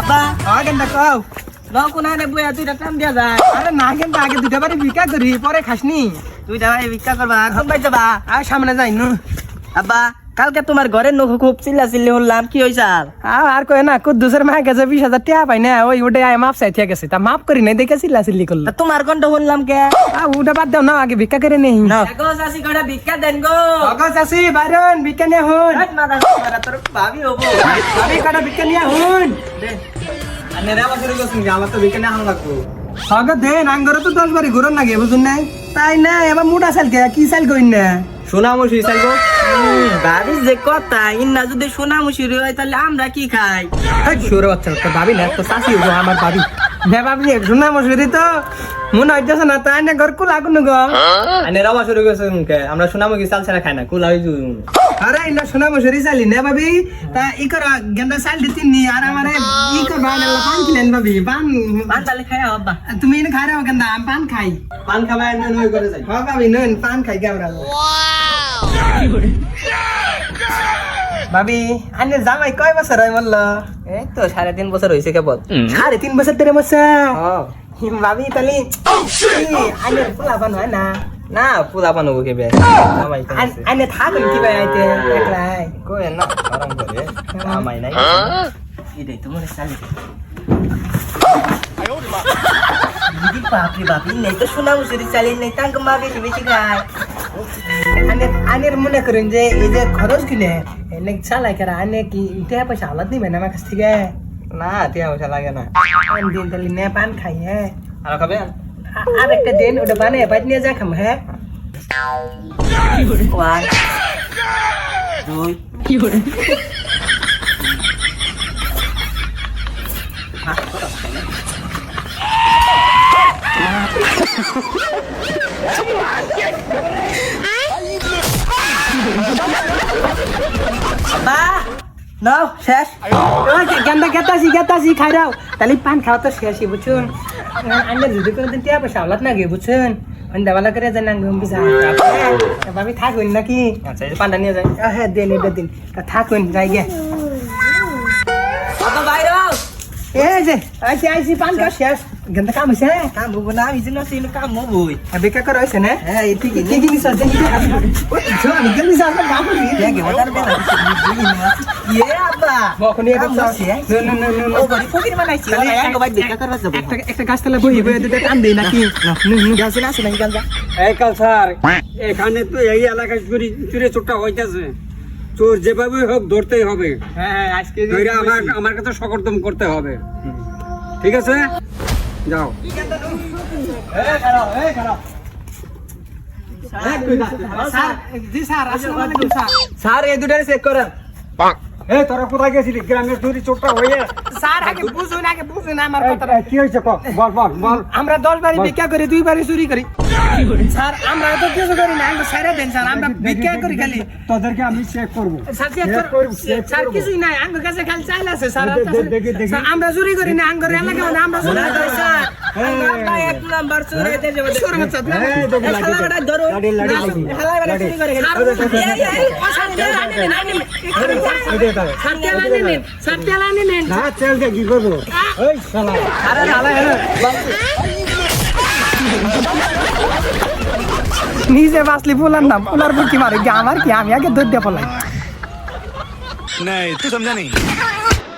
আব্বা কেনটা কও লও কোনা নে বইয়া দুইটা কাম দিয়া যায় আরে না কিন্তু আগে দুটা বাড়ি ভিক্ষা করি পরে খাসনি দুইটা ভাই ভিক্ষা করবা কোন বাই যাবা আর সামনে যাই নু আব্বা কালকে তোমার ঘরের নখ খুব চিল্লা হলাম কি হইছে আর কয় না কুদ্দুসের মা গেছে 20,000 টাকা পাই না ওই ওটা মাপ চাই ঠিক আছে তা মাপ করি নাই দেখে চিল্লি করলো তোমার গন্ড হলাম কে ওটা বাদ দাও না আগে ভিক্ষা করে নেই গো চাচি গড়া ভিক্ষা দেন গো অগো চাচি বাইরন ভিক্ষা নিয়ে হুন মারা তোর ভাবি হবো ভাবি কটা ভিক্ষা নিয়ে হুন আনে রাবা শুরু করছিস আমার তো ভিক্ষা না হাম লাগবো অগো দেন আঙ্গরে তো 10 বারি ঘুরন লাগে বুঝুন নাই তাই না এবার মোটা চাল কে কি চাল কইন না সোনামুখী চাইবো ভাবি যে কথা ইন্না যদি সোনামুখী হয় তাহলে আমরা কি খাই সুরে বাচ্চা তো ভাবি না তো চাচি হবো আমার ভাবি না ভাবি শোনা মশুরি তো মনে হইতেছে না তাই না ঘর কুলা কোন গো আনে রাবা শুরু করছিস মুখে আমরা সোনামুখী চাল ছাড়া খাই না কুলা হই আরে ইন্না শোনা মশুরি চালি না ভাবি তা ই কর গেন্দা চাল দিতি নি আর আমারে ই কর বানা পান কিলেন ভাবি পান তাহলে খাই আব্বা তুমি এনে খাই রাও গেন্দা আমি পান খাই পান খাবাই না নই করে যাই হ্যাঁ ভাবি নন পান খাই গাবরা ভাবি আনে জামাই কয় বছর হয় বলল এই তো 3.5 বছর হইছে কেবল 3.5 বছর ধরে মশা ভাবি তাহলে আনে পোলা বান হয় না না পুলা পান হবো কেবে আনে থাকুন কি ভাই আইতে একলাই কই না আরাম করে আমাই নাই ইদে তোমার চালি বাপরে বাপি নেই তো সোনামুখী চালি নেই তাঙ্ক মা বেশি বেশি খায় আনের মনে করেন যে এই যে খরচ কিনে এনে চালাই করা আনে কি টাকা পয়সা আলাদ নিবে না আমার কাছ থেকে না টিয়া পয়সা লাগে না পান দিন তাহলে নে পান খাই হ্যাঁ আর খাবে আর একটা দিন ওটা বানিয়ে বাইট নিয়ে যা খাম হ্যাঁ 1 2 আব্বা নাও শেষ গেন্দা গেতাছি খাই রাও তাহলে পান খাওয়া তো শেষই বুঝুন আন্ডা যদি কোনোদিন টিয়া পয়সা আলাদ না গে বুঝুন দেওয়ালা করে যান ভাবি থাকুন নাকি আচ্ছা এই পান্ডা নিয়ে যাই হ্যাঁ দিন এটা দিন থাকুন যাই গে আব্বা বাইরে এই যে আইসি পান খাওয়া শেষ গেন্দা কাম হয়েছে কাম হবো না আমি যেন সেই কাম হবই বেকার করা হয়েছে না হ্যাঁ এই ঠিক কি জিনিস আছে জিনিস আছে কাম করি দেখে ওটার বেলা ইয়ে আব্বা বখন এটা আছে ও গরি ফকির বানাইছি আঙ্গ বাইদ দেখা করবা যাব একটা গাছতলা বহি বহি দুটো টান দেই নাকি গাছ না আছে নাকি গাছ এই কাল স্যার এখানে তো এই এলাকায় চুরি চোরটা হইতেছে চোর যেভাবে হোক ধরতেই হবে হ্যাঁ আজকে ধরে আমার কাছে সকর্দম করতে হবে ঠিক আছে যাও স্যার এই দুটারে চেক করেন এই তোরা কোথায় গেছিলি গ্রামের চুরি চোরটা হয়ে স্যার আগে বুঝুন আমার কথাটা কি হয়েছে বল বল বল আমরা 10 বারি ভিক্ষা করি 2 বারি চুরি করি স্যার আমরা তো কিছু করি না আমরা সাইরা দেন স্যার আমরা ভিক্ষা করি খালি তোদেরকে আমি চেক করব স্যার চেক করব স্যার কিছুই নাই আঙ্গ কাছে খালি চাইল আছে স্যার স্যার আমরা চুরি করি না আঙ্গ এলাকা মানে আমরা চুরি করি স্যার আব্বা এক নাম্বার চোর হইতে যাবে চোর হচ্ছে না খেলাটা ধরো খেলাটা চুরি করে না চেলকে কি করবো এই শালা নিজে বাসলি ফুলার নাম ফুলার বুকি মারে আমার কি আমি আগে দৌড় দিয়ে পলাই नहीं तू समझा नहीं